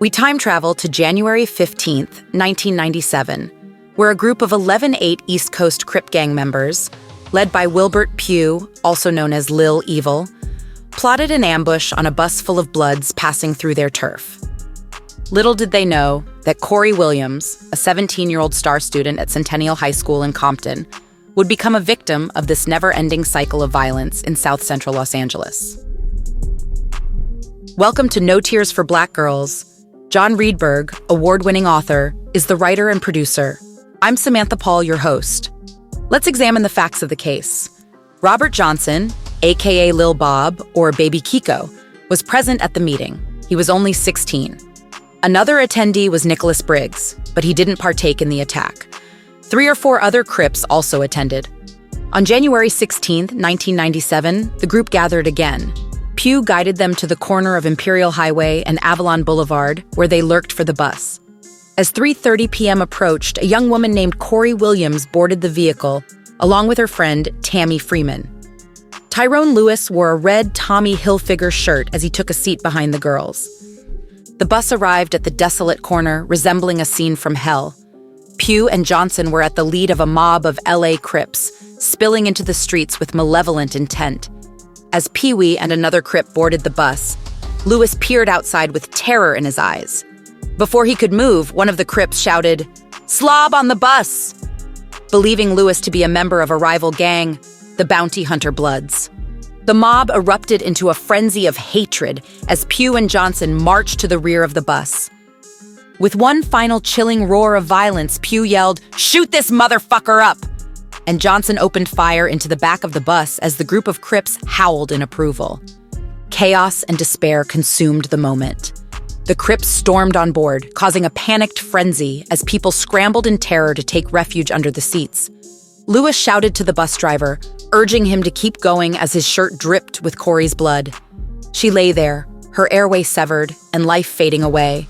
We time travel to January 15th, 1997, where a group of 11-8 East Coast Crip gang members, led by Wilbert Pugh, also known as Lil Evil, plotted an ambush on a bus full of Bloods passing through their turf. Little did they know that Corie Williams, a 17-year-old star student at Centennial High School in Compton, would become a victim of this never-ending cycle of violence in South Central Los Angeles. Welcome to No Tears for Black Girls. John Reedberg, award-winning author, is the writer and producer. I'm Samantha Paul, your host. Let's examine the facts of the case. Robert Johnson, aka Lil Bob, or Baby Kiko, was present at the meeting. He was only 16. Another attendee was Nicholas Briggs, but he didn't partake in the attack. 3 or 4 other Crips also attended. On January 16, 1997, the group gathered again. Pugh guided them to the corner of Imperial Highway and Avalon Boulevard, where they lurked for the bus. As 3:30 p.m. approached, a young woman named Corie Williams boarded the vehicle, along with her friend, Tammy Freeman. Tyrone Lewis wore a red Tommy Hilfiger shirt as he took a seat behind the girls. The bus arrived at the desolate corner, resembling a scene from hell. Pugh and Johnson were at the lead of a mob of LA Crips, spilling into the streets with malevolent intent. As Pee-wee and another Crip boarded the bus, Lewis peered outside with terror in his eyes. Before he could move, one of the Crips shouted, "Slob on the bus!" Believing Lewis to be a member of a rival gang, the Bounty Hunter Bloods. The mob erupted into a frenzy of hatred as Pugh and Johnson marched to the rear of the bus. With one final chilling roar of violence, Pugh yelled, "Shoot this motherfucker up!" And Johnson opened fire into the back of the bus as the group of Crips howled in approval. Chaos and despair consumed the moment. The Crips stormed on board, causing a panicked frenzy as people scrambled in terror to take refuge under the seats. Lewis shouted to the bus driver, urging him to keep going as his shirt dripped with Corie's blood. She lay there, her airway severed and life fading away.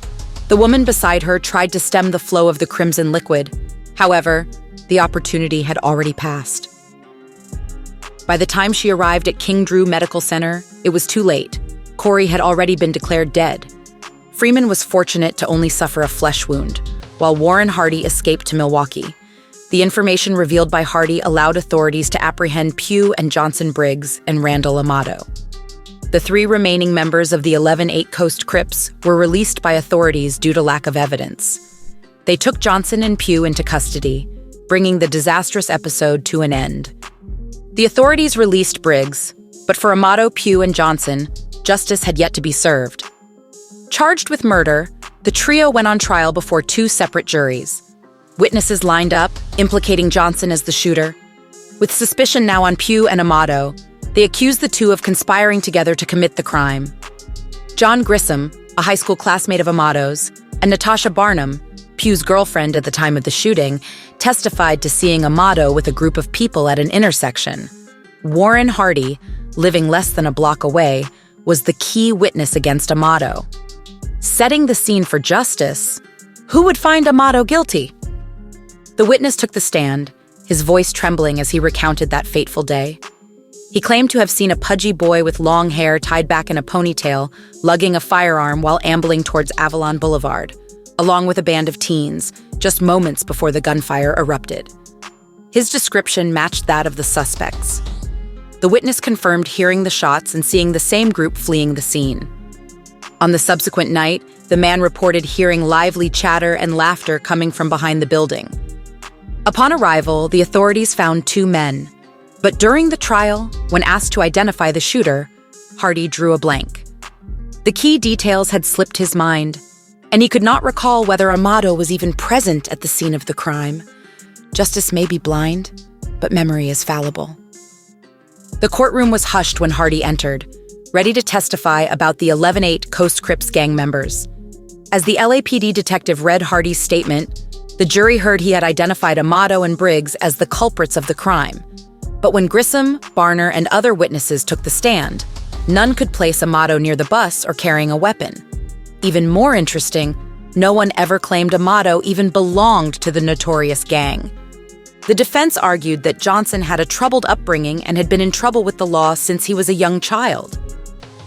The woman beside her tried to stem the flow of the crimson liquid. However, the opportunity had already passed. By the time she arrived at King Drew Medical Center, it was too late. Corie had already been declared dead. Freeman was fortunate to only suffer a flesh wound, while Warren Hardy escaped to Milwaukee. The information revealed by Hardy allowed authorities to apprehend Pugh and Johnson Briggs and Randall Amato. The 3 remaining members of the 11-8 Coast Crips were released by authorities due to lack of evidence. They took Johnson and Pugh into custody, bringing the disastrous episode to an end. The authorities released Briggs, but for Amato, Pugh, and Johnson, justice had yet to be served. Charged with murder, the trio went on trial before 2 separate juries. Witnesses lined up, implicating Johnson as the shooter. With suspicion now on Pugh and Amato, they accused the 2 of conspiring together to commit the crime. John Grissom, a high school classmate of Amato's, and Natasha Barnum, Pugh's girlfriend at the time of the shooting, testified to seeing Amato with a group of people at an intersection. Warren Hardy, living less than a block away, was the key witness against Amato. Setting the scene for justice, who would find Amato guilty? The witness took the stand, his voice trembling as he recounted that fateful day. He claimed to have seen a pudgy boy with long hair tied back in a ponytail, lugging a firearm while ambling towards Avalon Boulevard, along with a band of teens, just moments before the gunfire erupted. His description matched that of the suspects. The witness confirmed hearing the shots and seeing the same group fleeing the scene. On the subsequent night, the man reported hearing lively chatter and laughter coming from behind the building. Upon arrival, the authorities found 2 men. But during the trial, when asked to identify the shooter, Hardy drew a blank. The key details had slipped his mind, and he could not recall whether Amato was even present at the scene of the crime. Justice may be blind, but memory is fallible. The courtroom was hushed when Hardy entered, ready to testify about the 11-8 Coast Crips gang members. As the LAPD detective read Hardy's statement, the jury heard he had identified Amato and Briggs as the culprits of the crime. But when Grissom, Barner, and other witnesses took the stand, none could place Amato near the bus or carrying a weapon. Even more interesting, no one ever claimed Amato even belonged to the notorious gang. The defense argued that Johnson had a troubled upbringing and had been in trouble with the law since he was a young child.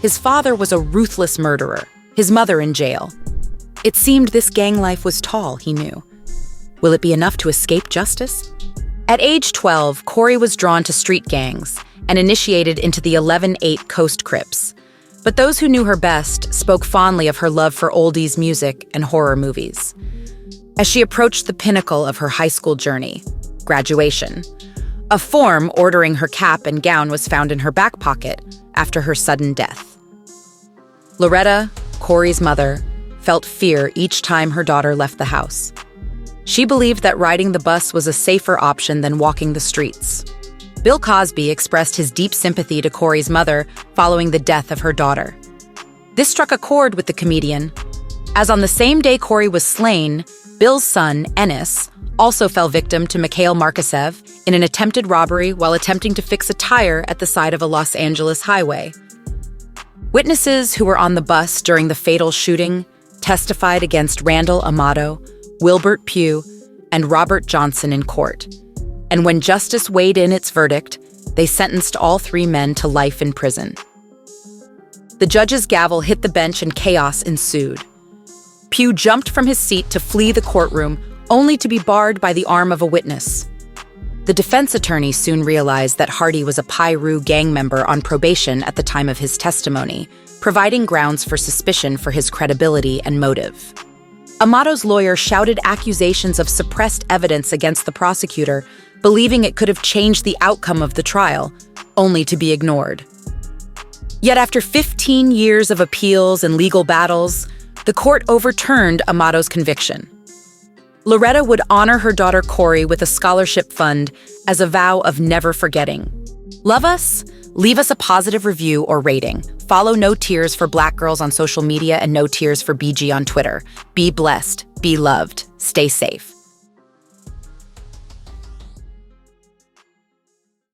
His father was a ruthless murderer, his mother in jail. It seemed this gang life was tall, he knew. Will it be enough to escape justice? At age 12, Corie was drawn to street gangs and initiated into the 11-8 Coast Crips. But those who knew her best spoke fondly of her love for oldies music and horror movies. As she approached the pinnacle of her high school journey, graduation, a form ordering her cap and gown was found in her back pocket after her sudden death. Loretta, Corie's mother, felt fear each time her daughter left the house. She believed that riding the bus was a safer option than walking the streets. Bill Cosby expressed his deep sympathy to Corie's mother following the death of her daughter. This struck a chord with the comedian, as on the same day Corie was slain, Bill's son, Ennis, also fell victim to Mikhail Markasev in an attempted robbery while attempting to fix a tire at the side of a Los Angeles highway. Witnesses who were on the bus during the fatal shooting testified against Randall Amato, Wilbert Pugh, and Robert Johnson in court. And when justice weighed in its verdict, they sentenced all three men to life in prison. The judge's gavel hit the bench and chaos ensued. Pugh jumped from his seat to flee the courtroom, only to be barred by the arm of a witness. The defense attorney soon realized that Hardy was a Piru gang member on probation at the time of his testimony, providing grounds for suspicion for his credibility and motive. Amato's lawyer shouted accusations of suppressed evidence against the prosecutor, believing it could have changed the outcome of the trial, only to be ignored. Yet after 15 years of appeals and legal battles, the court overturned Amato's conviction. Loretta would honor her daughter Corie with a scholarship fund as a vow of never forgetting. Love us? Leave us a positive review or rating. Follow No Tears for Black Girls on social media and No Tears for BG on Twitter. Be blessed, be loved, stay safe.